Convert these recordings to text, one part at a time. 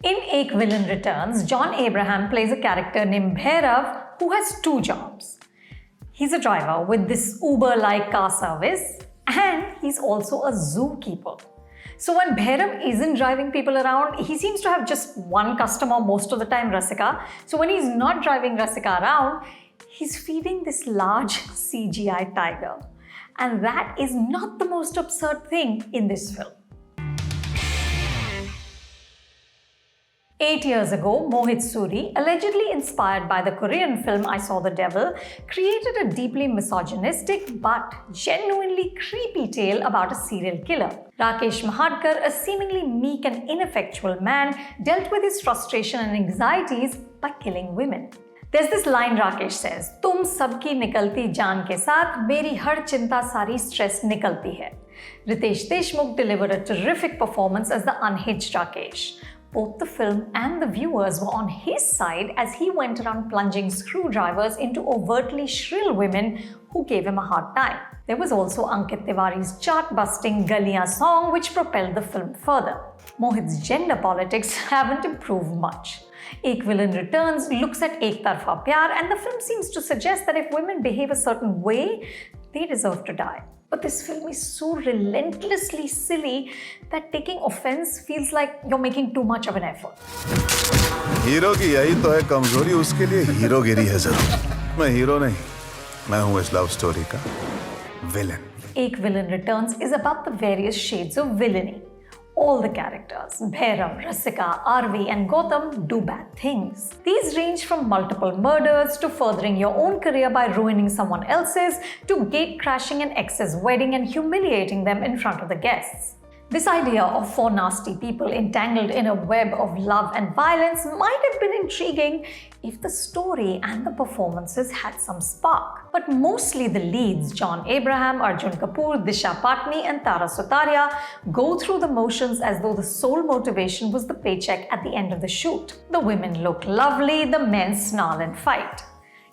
In Ek Villain Returns, John Abraham plays a character named Bhairav who has two jobs. He's a driver with this Uber-like car service, and he's also a zookeeper. So when Bhairav isn't driving people around, he seems to have just one customer most of the time, Rasika. So when he's not driving Rasika around, he's feeding this large CGI tiger. And that is not the most absurd thing in this film. 8 years ago, Mohit Suri, allegedly inspired by the Korean film I Saw the Devil, created a deeply misogynistic but genuinely creepy tale about a serial killer. Rakesh Mahadkar, a seemingly meek and ineffectual man, dealt with his frustration and anxieties by killing women. There's this line Rakesh says, "Tum sabki nikalti jaan ke saath, meri har chinta sari stress nikalti hai." Ritesh Deshmukh delivered a terrific performance as the unhinged Rakesh. Both the film and the viewers were on his side as he went around plunging screwdrivers into overtly shrill women who gave him a hard time. There was also Ankit Tiwari's chart-busting Galiyan song which propelled the film further. Mohit's gender politics haven't improved much. Ek Villain Returns looks at ek tarfa pyar, and the film seems to suggest that if women behave a certain way, they deserve to die. But this film is so relentlessly silly that taking offense feels like you're making too much of an effort. Hero की यही तो है कमजोरी, उसके लिए हीरोगिरी है जरूर। मैं हीरो नहीं, मैं हूँ इस लव स्टोरी का villain. Ek Villain Returns is about the various shades of villainy. All the characters, Bhairav, Rasika, Arvi and Gautam, do bad things. These range from multiple murders to furthering your own career by ruining someone else's to gate crashing an ex's wedding and humiliating them in front of the guests. This idea of four nasty people entangled in a web of love and violence might have been intriguing if the story and the performances had some spark. But mostly the leads, John Abraham, Arjun Kapoor, Disha Patani and Sutaria, go through the motions as though the sole motivation was the paycheck at the end of the shoot. The women look lovely, the men snarl and fight.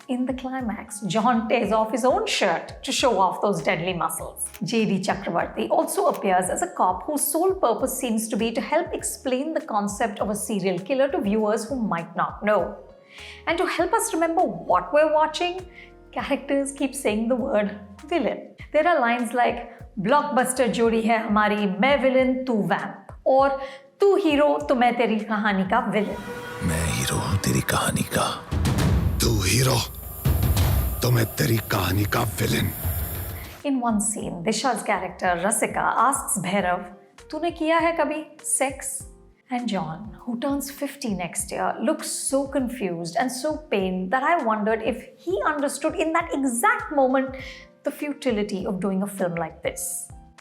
In the climax, John tears off his own shirt to show off those deadly muscles. J.D. Chakravarti also appears as a cop whose sole purpose seems to be to help explain the concept of a serial killer to viewers who might not know. And to help us remember what we're watching, characters keep saying the word villain. There are lines like, "Blockbuster jodi hai hamari, main villain, tu vamp," or "Tu hero, to main teri kahani ka villain." मैं hero हूँ तेरी कहानी का, तू hero तो मैं तेरी कहानी का villain. In one scene, Disha's character Rasika asks Bhairav, "तूने किया है कभी sex?" And John, who turns 50 next year, looks so confused and so pained that I wondered if he understood in that exact moment the futility of doing a film like this.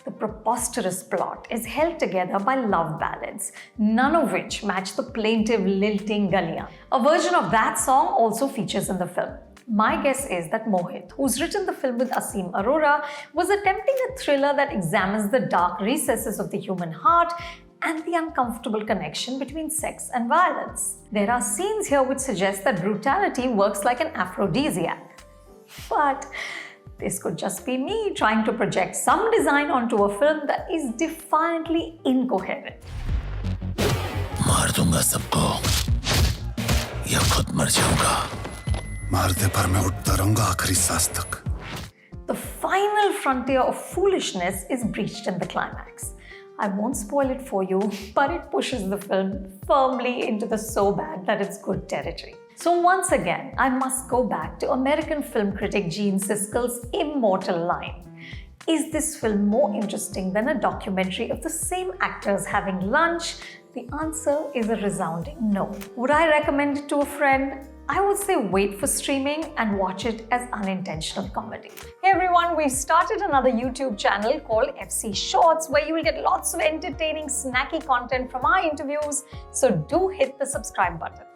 The preposterous plot is held together by love ballads, none of which match the plaintive, lilting Galiyan. A version of that song also features in the film. My guess is that Mohit, who's written the film with Asim Arora, was attempting a thriller that examines the dark recesses of the human heart and the uncomfortable connection between sex and violence. There are scenes here which suggest that brutality works like an aphrodisiac. But this could just be me trying to project some design onto a film that is defiantly incoherent. मार दूंगा सबको या खुद मर जाऊंगा। मारने पर मैं उठता रहूंगा आखिरी सांस तक। The final frontier of foolishness is breached in the climax. I won't spoil it for you, but it pushes the film firmly into the so bad that it's good territory. So once again, I must go back to American film critic Gene Siskel's immortal line. Is this film more interesting than a documentary of the same actors having lunch? The answer is a resounding no. Would I recommend it to a friend? I would say wait for streaming and watch it as unintentional comedy. Hey everyone, we've started another YouTube channel called FC Shorts where you will get lots of entertaining, snacky content from our interviews. So do hit the subscribe button.